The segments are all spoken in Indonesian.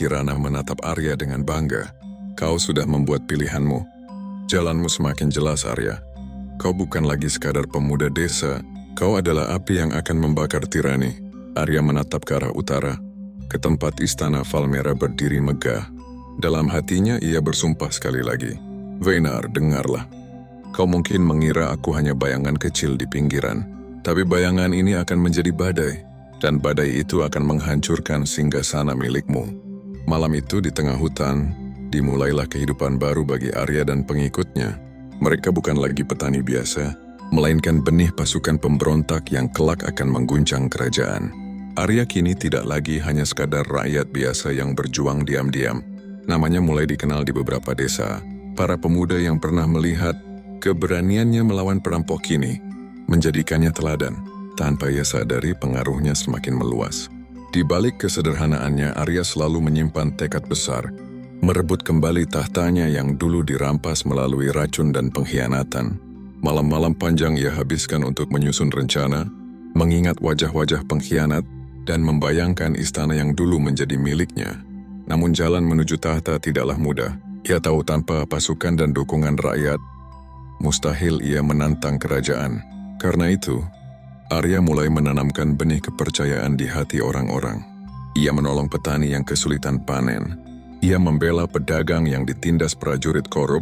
Kirana menatap Arya dengan bangga. Kau sudah membuat pilihanmu. Jalanmu semakin jelas, Arya. Kau bukan lagi sekadar pemuda desa. Kau adalah api yang akan membakar tirani. Arya menatap ke arah utara, ke tempat istana Valmera berdiri megah. Dalam hatinya ia bersumpah sekali lagi. Veinar, dengarlah. Kau mungkin mengira aku hanya bayangan kecil di pinggiran. Tapi bayangan ini akan menjadi badai. Dan badai itu akan menghancurkan singgasana milikmu. Malam itu di tengah hutan, dimulailah kehidupan baru bagi Arya dan pengikutnya. Mereka bukan lagi petani biasa, melainkan benih pasukan pemberontak yang kelak akan mengguncang kerajaan. Arya kini tidak lagi hanya sekadar rakyat biasa yang berjuang diam-diam. Namanya mulai dikenal di beberapa desa. Para pemuda yang pernah melihat keberaniannya melawan perampok kini menjadikannya teladan. Tanpa ia sadari, pengaruhnya semakin meluas. Di balik kesederhanaannya, Arya selalu menyimpan tekad besar, merebut kembali tahtanya yang dulu dirampas melalui racun dan pengkhianatan. Malam-malam panjang ia habiskan untuk menyusun rencana, mengingat wajah-wajah pengkhianat, dan membayangkan istana yang dulu menjadi miliknya. Namun jalan menuju tahta tidaklah mudah. Ia tahu tanpa pasukan dan dukungan rakyat, mustahil ia menantang kerajaan. Karena itu, Arya mulai menanamkan benih kepercayaan di hati orang-orang. Ia menolong petani yang kesulitan panen. Ia membela pedagang yang ditindas prajurit korup,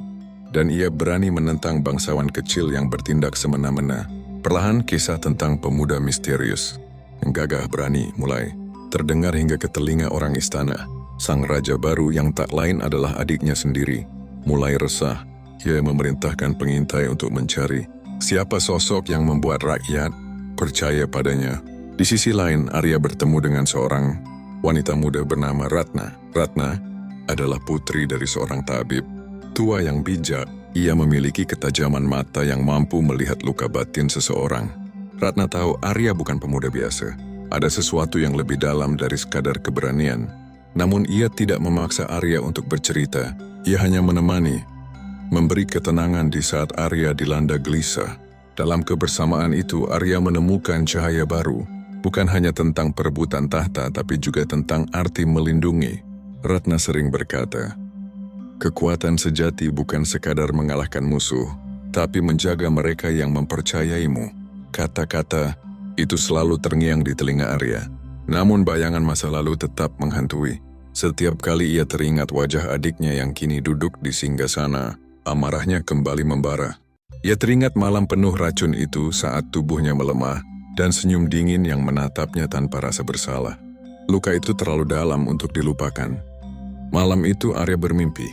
dan ia berani menentang bangsawan kecil yang bertindak semena-mena. Perlahan kisah tentang pemuda misterius, yang gagah berani mulai terdengar hingga ke telinga orang istana. Sang raja baru yang tak lain adalah adiknya sendiri. Mulai resah, ia memerintahkan pengintai untuk mencari siapa sosok yang membuat rakyat percaya padanya. Di sisi lain, Arya bertemu dengan seorang wanita muda bernama Ratna. Ratna adalah putri dari seorang tabib tua yang bijak. Ia memiliki ketajaman mata yang mampu melihat luka batin seseorang. Ratna tahu Arya bukan pemuda biasa. Ada sesuatu yang lebih dalam dari sekadar keberanian. Namun ia tidak memaksa Arya untuk bercerita. Ia hanya menemani, memberi ketenangan di saat Arya dilanda gelisah. Dalam kebersamaan itu, Arya menemukan cahaya baru. Bukan hanya tentang perebutan tahta, tapi juga tentang arti melindungi. Ratna sering berkata, kekuatan sejati bukan sekadar mengalahkan musuh, tapi menjaga mereka yang mempercayaimu. Kata-kata itu selalu terngiang di telinga Arya. Namun bayangan masa lalu tetap menghantui. Setiap kali ia teringat wajah adiknya yang kini duduk di singgasana, amarahnya kembali membara. Ia teringat malam penuh racun itu saat tubuhnya melemah dan senyum dingin yang menatapnya tanpa rasa bersalah. Luka itu terlalu dalam untuk dilupakan. Malam itu Arya bermimpi.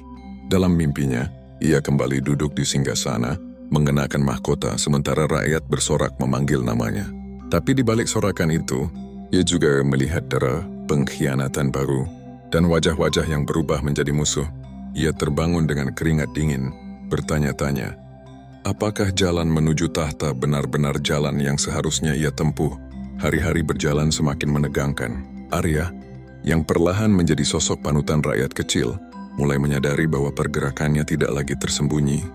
Dalam mimpinya, ia kembali duduk di singgasana, mengenakan mahkota sementara rakyat bersorak memanggil namanya. Tapi di balik sorakan itu, ia juga melihat dera pengkhianatan baru dan wajah-wajah yang berubah menjadi musuh. Ia terbangun dengan keringat dingin, bertanya-tanya, apakah jalan menuju tahta benar-benar jalan yang seharusnya ia tempuh? Hari-hari berjalan semakin menegangkan. Arya, yang perlahan menjadi sosok panutan rakyat kecil, mulai menyadari bahwa pergerakannya tidak lagi tersembunyi.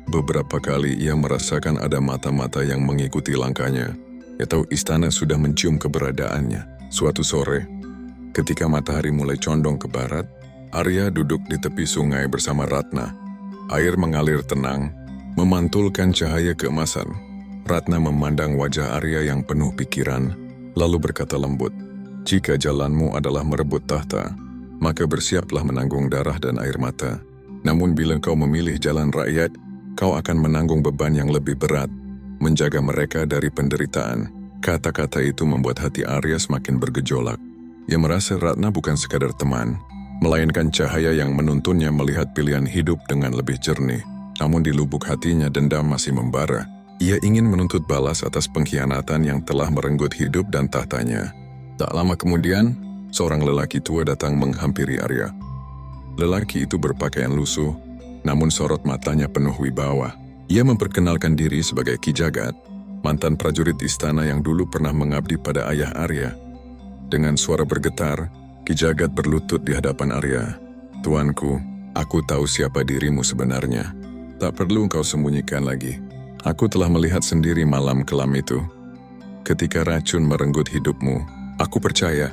Beberapa kali ia merasakan ada mata-mata yang mengikuti langkahnya. Ia tahu istana sudah mencium keberadaannya. Suatu sore, ketika matahari mulai condong ke barat, Arya duduk di tepi sungai bersama Ratna. Air mengalir tenang, memantulkan cahaya keemasan. Ratna memandang wajah Arya yang penuh pikiran, lalu berkata lembut, jika jalanmu adalah merebut tahta, maka bersiaplah menanggung darah dan air mata. Namun bila kau memilih jalan rakyat, kau akan menanggung beban yang lebih berat, menjaga mereka dari penderitaan. Kata-kata itu membuat hati Arya semakin bergejolak. Ia merasa Ratna bukan sekadar teman, melainkan cahaya yang menuntunnya melihat pilihan hidup dengan lebih jernih. Namun di lubuk hatinya dendam masih membara. Ia ingin menuntut balas atas pengkhianatan yang telah merenggut hidup dan tahtanya. Tak lama kemudian, seorang lelaki tua datang menghampiri Arya. Lelaki itu berpakaian lusuh, namun sorot matanya penuh wibawa. Ia memperkenalkan diri sebagai Ki Jagat, mantan prajurit istana yang dulu pernah mengabdi pada ayah Arya. Dengan suara bergetar, Ki Jagat berlutut di hadapan Arya. Tuanku, aku tahu siapa dirimu sebenarnya. Tak perlu engkau sembunyikan lagi. Aku telah melihat sendiri malam kelam itu. Ketika racun merenggut hidupmu, aku percaya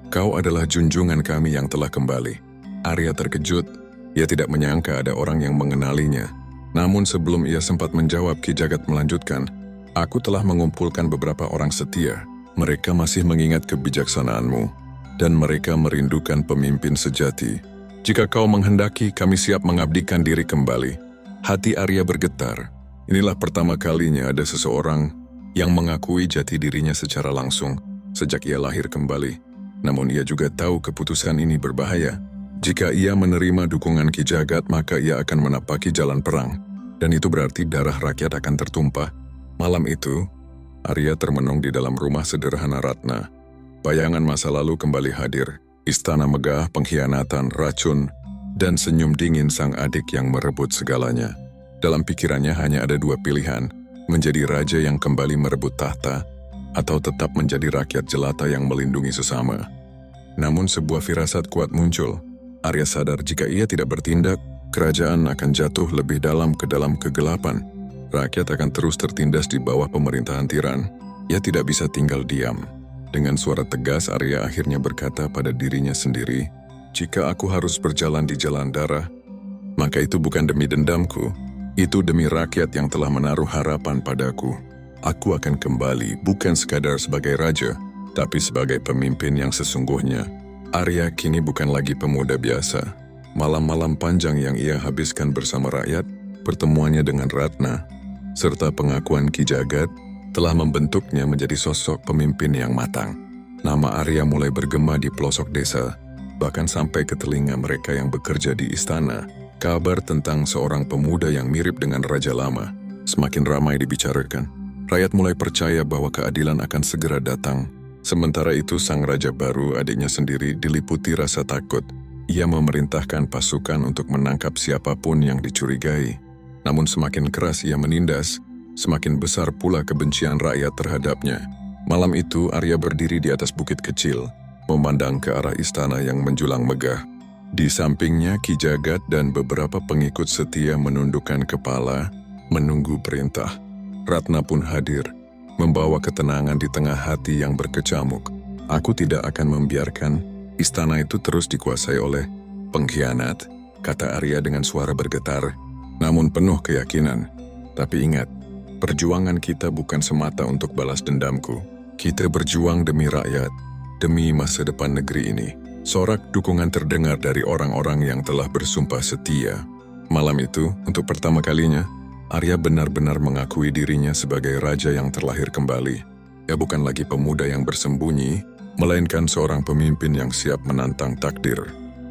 kau adalah junjungan kami yang telah kembali. Arya terkejut. Ia tidak menyangka ada orang yang mengenalinya. Namun sebelum ia sempat menjawab, Ki Jagat melanjutkan, "Aku telah mengumpulkan beberapa orang setia. Mereka masih mengingat kebijaksanaanmu, dan mereka merindukan pemimpin sejati. Jika kau menghendaki, kami siap mengabdikan diri kembali." Hati Arya bergetar. Inilah pertama kalinya ada seseorang yang mengakui jati dirinya secara langsung sejak ia lahir kembali. Namun ia juga tahu keputusan ini berbahaya. Jika ia menerima dukungan Ki Jagat, maka ia akan menapaki jalan perang. Dan itu berarti darah rakyat akan tertumpah. Malam itu, Arya termenung di dalam rumah sederhana Ratna. Bayangan masa lalu kembali hadir. Istana megah, pengkhianatan, racun, dan senyum dingin sang adik yang merebut segalanya. Dalam pikirannya hanya ada dua pilihan, menjadi raja yang kembali merebut tahta, atau tetap menjadi rakyat jelata yang melindungi sesama. Namun sebuah firasat kuat muncul. Arya sadar jika ia tidak bertindak, kerajaan akan jatuh lebih dalam ke dalam kegelapan. Rakyat akan terus tertindas di bawah pemerintahan tiran. Ia tidak bisa tinggal diam. Dengan suara tegas, Arya akhirnya berkata pada dirinya sendiri, "Jika aku harus berjalan di jalan darah, maka itu bukan demi dendamku. Itu demi rakyat yang telah menaruh harapan padaku. Aku akan kembali bukan sekadar sebagai raja, tapi sebagai pemimpin yang sesungguhnya." Arya kini bukan lagi pemuda biasa. Malam-malam panjang yang ia habiskan bersama rakyat, pertemuannya dengan Ratna, serta pengakuan Ki Jagat telah membentuknya menjadi sosok pemimpin yang matang. Nama Arya mulai bergema di pelosok desa, bahkan sampai ke telinga mereka yang bekerja di istana. Kabar tentang seorang pemuda yang mirip dengan Raja Lama semakin ramai dibicarakan. Rakyat mulai percaya bahwa keadilan akan segera datang. Sementara itu sang raja baru, adiknya sendiri, diliputi rasa takut. Ia memerintahkan pasukan untuk menangkap siapapun yang dicurigai. Namun semakin keras ia menindas, semakin besar pula kebencian rakyat terhadapnya. Malam itu Arya berdiri di atas bukit kecil, memandang ke arah istana yang menjulang megah. Di sampingnya Ki Jagat dan beberapa pengikut setia menundukkan kepala, menunggu perintah. Ratna pun hadir, membawa ketenangan di tengah hati yang berkecamuk. "Aku tidak akan membiarkan istana itu terus dikuasai oleh pengkhianat," kata Arya dengan suara bergetar, namun penuh keyakinan. "Tapi ingat, perjuangan kita bukan semata untuk balas dendamku. Kita berjuang demi rakyat, demi masa depan negeri ini." Sorak dukungan terdengar dari orang-orang yang telah bersumpah setia. Malam itu, untuk pertama kalinya, Arya benar-benar mengakui dirinya sebagai raja yang terlahir kembali. Ia bukan lagi pemuda yang bersembunyi, melainkan seorang pemimpin yang siap menantang takdir.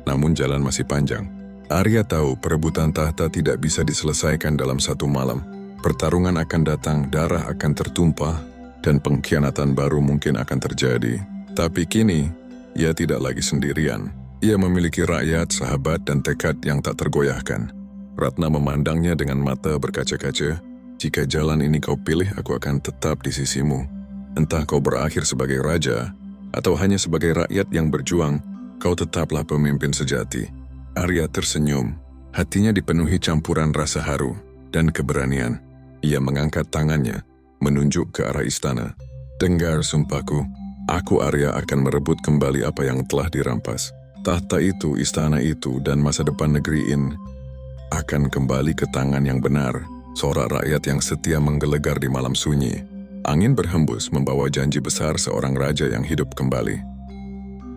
Namun jalan masih panjang. Arya tahu perebutan tahta tidak bisa diselesaikan dalam satu malam. Pertarungan akan datang, darah akan tertumpah, dan pengkhianatan baru mungkin akan terjadi. Tapi kini, ia tidak lagi sendirian. Ia memiliki rakyat, sahabat, dan tekad yang tak tergoyahkan. Ratna memandangnya dengan mata berkaca-kaca. "Jika jalan ini kau pilih, aku akan tetap di sisimu. Entah kau berakhir sebagai raja, atau hanya sebagai rakyat yang berjuang, kau tetaplah pemimpin sejati." Arya tersenyum. Hatinya dipenuhi campuran rasa haru dan keberanian. Ia mengangkat tangannya, menunjuk ke arah istana. "Dengar sumpahku, aku Arya akan merebut kembali apa yang telah dirampas. Tahta itu, istana itu, dan masa depan negeri ini akan kembali ke tangan yang benar." Sorak rakyat yang setia menggelegar di malam sunyi. Angin berhembus membawa janji besar seorang raja yang hidup kembali.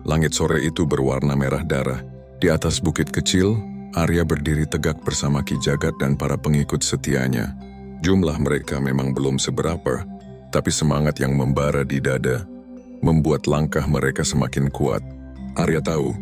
Langit sore itu berwarna merah darah. Di atas bukit kecil, Arya berdiri tegak bersama Ki Jagat dan para pengikut setianya. Jumlah mereka memang belum seberapa, tapi semangat yang membara di dada membuat langkah mereka semakin kuat. Arya tahu,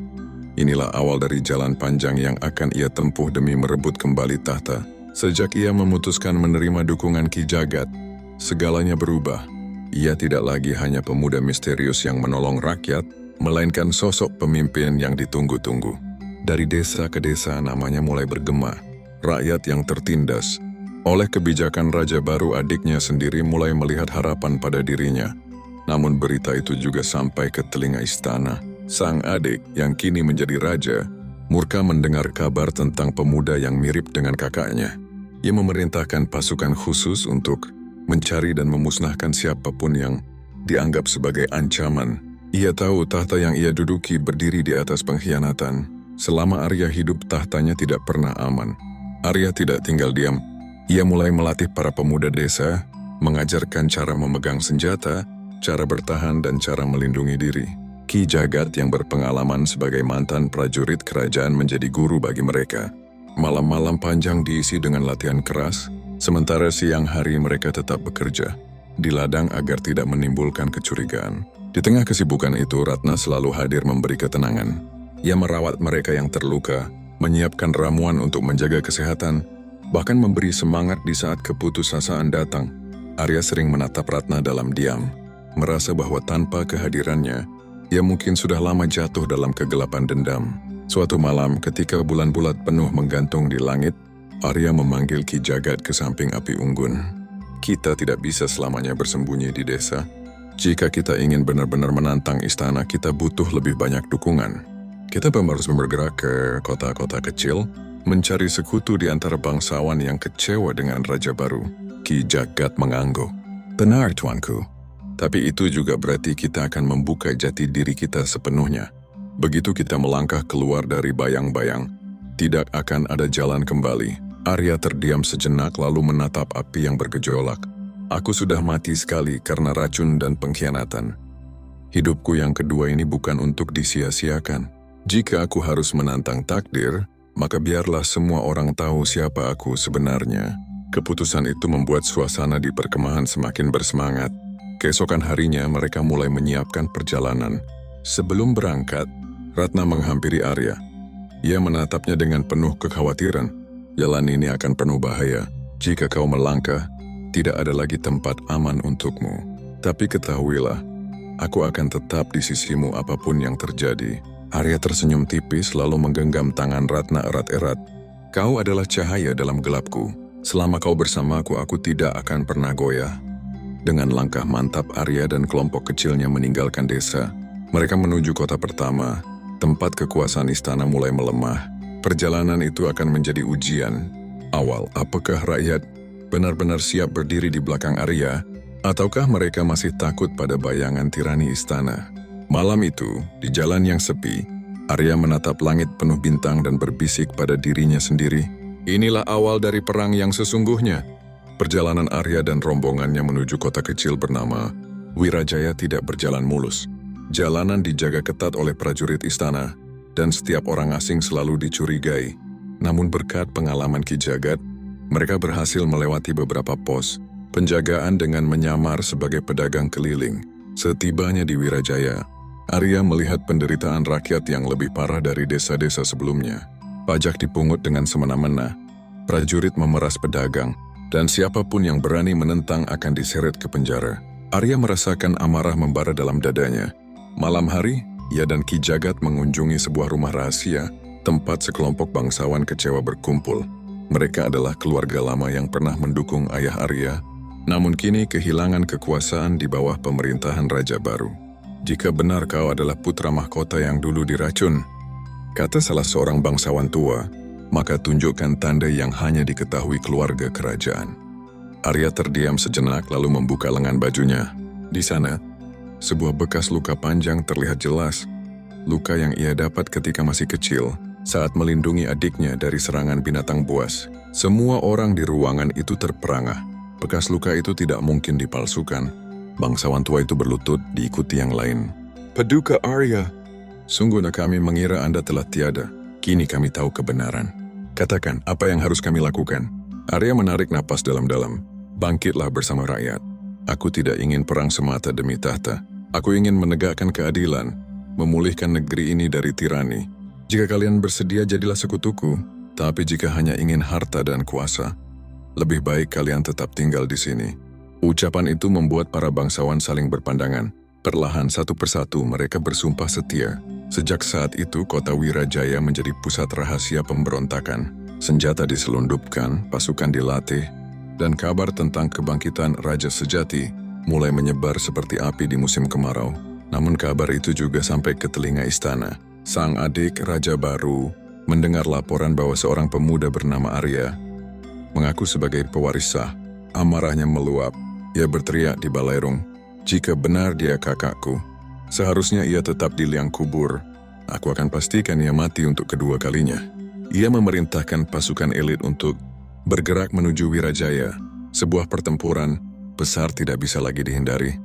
inilah awal dari jalan panjang yang akan ia tempuh demi merebut kembali tahta. Sejak ia memutuskan menerima dukungan Ki Jagat, segalanya berubah. Ia tidak lagi hanya pemuda misterius yang menolong rakyat, melainkan sosok pemimpin yang ditunggu-tunggu. Dari desa ke desa namanya mulai bergema. Rakyat yang tertindas oleh kebijakan raja baru, adiknya sendiri mulai melihat harapan pada dirinya. Namun berita itu juga sampai ke telinga istana. Sang adik yang kini menjadi raja, murka mendengar kabar tentang pemuda yang mirip dengan kakaknya. Ia memerintahkan pasukan khusus untuk mencari dan memusnahkan siapapun yang dianggap sebagai ancaman. Ia tahu tahta yang ia duduki berdiri di atas pengkhianatan, Selama Arya hidup, tahtanya tidak pernah aman. Arya tidak tinggal diam. Ia mulai melatih para pemuda desa, mengajarkan cara memegang senjata, cara bertahan dan cara melindungi diri. Ki Jagat yang berpengalaman sebagai mantan prajurit kerajaan menjadi guru bagi mereka. Malam-malam panjang diisi dengan latihan keras, sementara siang hari mereka tetap bekerja di ladang agar tidak menimbulkan kecurigaan. Di tengah kesibukan itu, Ratna selalu hadir memberi ketenangan. Ia merawat mereka yang terluka, menyiapkan ramuan untuk menjaga kesehatan, bahkan memberi semangat di saat keputusasaan datang. Arya sering menatap Ratna dalam diam, merasa bahwa tanpa kehadirannya, ia mungkin sudah lama jatuh dalam kegelapan dendam. Suatu malam ketika bulan bulat penuh menggantung di langit, Arya memanggil Ki Jagat ke samping api unggun. Kita tidak bisa selamanya bersembunyi di desa. Jika kita ingin benar-benar menantang istana, kita butuh lebih banyak dukungan. Kita harus bergerak ke kota-kota kecil, mencari sekutu di antara bangsawan yang kecewa dengan Raja Baru. Ki Jagat mengangguk. Benar, tuanku. Tapi itu juga berarti kita akan membuka jati diri kita sepenuhnya. Begitu kita melangkah keluar dari bayang-bayang, tidak akan ada jalan kembali. Arya terdiam sejenak lalu menatap api yang bergejolak. Aku sudah mati sekali karena racun dan pengkhianatan. Hidupku yang kedua ini bukan untuk disia-siakan. Jika aku harus menantang takdir, maka biarlah semua orang tahu siapa aku sebenarnya. Keputusan itu membuat suasana di perkemahan semakin bersemangat. Keesokan harinya mereka mulai menyiapkan perjalanan. Sebelum berangkat, Ratna menghampiri Arya. Ia menatapnya dengan penuh kekhawatiran. Jalan ini akan penuh bahaya. Jika kau melangkah, tidak ada lagi tempat aman untukmu. Tapi ketahuilah, aku akan tetap di sisimu apapun yang terjadi. Arya tersenyum tipis lalu menggenggam tangan Ratna erat-erat. Kau adalah cahaya dalam gelapku. Selama kau bersamaku, aku tidak akan pernah goyah. Dengan langkah mantap, Arya dan kelompok kecilnya meninggalkan desa. Mereka menuju kota pertama. Tempat kekuasaan istana mulai melemah. Perjalanan itu akan menjadi ujian awal. Apakah rakyat benar-benar siap berdiri di belakang Arya, ataukah mereka masih takut pada bayangan tirani istana? Malam itu, di jalan yang sepi, Arya menatap langit penuh bintang dan berbisik pada dirinya sendiri. Inilah awal dari perang yang sesungguhnya. Perjalanan Arya dan rombongannya menuju kota kecil bernama Wirajaya tidak berjalan mulus. Jalanan dijaga ketat oleh prajurit istana, dan setiap orang asing selalu dicurigai. Namun berkat pengalaman Ki Jagat, mereka berhasil melewati beberapa pos penjagaan dengan menyamar sebagai pedagang keliling. Setibanya di Wirajaya, Arya melihat penderitaan rakyat yang lebih parah dari desa-desa sebelumnya. Pajak dipungut dengan semena-mena, prajurit memeras pedagang, dan siapapun yang berani menentang akan diseret ke penjara. Arya merasakan amarah membara dalam dadanya. Malam hari, ia dan Ki Jagat mengunjungi sebuah rumah rahasia, tempat sekelompok bangsawan kecewa berkumpul. Mereka adalah keluarga lama yang pernah mendukung ayah Arya, namun kini kehilangan kekuasaan di bawah pemerintahan Raja Baru. Jika benar kau adalah putra mahkota yang dulu diracun, kata salah seorang bangsawan tua, maka tunjukkan tanda yang hanya diketahui keluarga kerajaan. Arya terdiam sejenak lalu membuka lengan bajunya. Di sana, sebuah bekas luka panjang terlihat jelas. Luka yang ia dapat ketika masih kecil, saat melindungi adiknya dari serangan binatang buas. Semua orang di ruangan itu terperangah. Bekas luka itu tidak mungkin dipalsukan. Bangsawan tua itu berlutut diikuti yang lain. Paduka Arya, sungguh kami mengira Anda telah tiada. Kini kami tahu kebenaran. Katakan, apa yang harus kami lakukan? Arya menarik napas dalam-dalam. Bangkitlah bersama rakyat. Aku tidak ingin perang semata demi tahta. Aku ingin menegakkan keadilan, memulihkan negeri ini dari tirani. Jika kalian bersedia, jadilah sekutuku. Tapi jika hanya ingin harta dan kuasa, lebih baik kalian tetap tinggal di sini. Ucapan itu membuat para bangsawan saling berpandangan. Perlahan satu persatu mereka bersumpah setia. Sejak saat itu, kota Wirajaya menjadi pusat rahasia pemberontakan. Senjata diselundupkan, pasukan dilatih, dan kabar tentang kebangkitan Raja Sejati mulai menyebar seperti api di musim kemarau. Namun kabar itu juga sampai ke telinga istana. Sang adik Raja Baru mendengar laporan bahwa seorang pemuda bernama Arya mengaku sebagai pewaris sah. Amarahnya meluap. Ia berteriak di balairung, "Jika benar dia kakakku, seharusnya ia tetap di liang kubur." Aku akan pastikan ia mati untuk kedua kalinya. Ia memerintahkan pasukan elit untuk bergerak menuju Wirajaya, sebuah pertempuran besar tidak bisa lagi dihindari.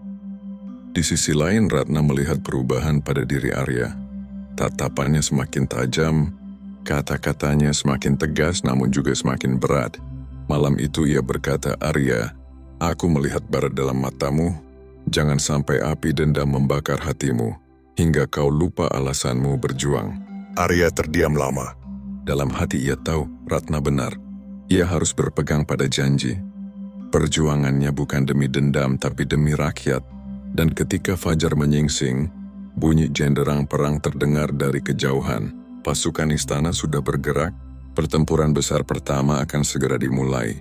Di sisi lain, Ratna melihat perubahan pada diri Arya. Tatapannya semakin tajam, kata-katanya semakin tegas namun juga semakin berat. Malam itu ia berkata, "Arya, aku melihat bara dalam matamu. Jangan sampai api dendam membakar hatimu, hingga kau lupa alasanmu berjuang." Arya terdiam lama. Dalam hati ia tahu Ratna benar. Ia harus berpegang pada janji. Perjuangannya bukan demi dendam tapi demi rakyat. Dan ketika fajar menyingsing, bunyi genderang perang terdengar dari kejauhan. Pasukan istana sudah bergerak. Pertempuran besar pertama akan segera dimulai.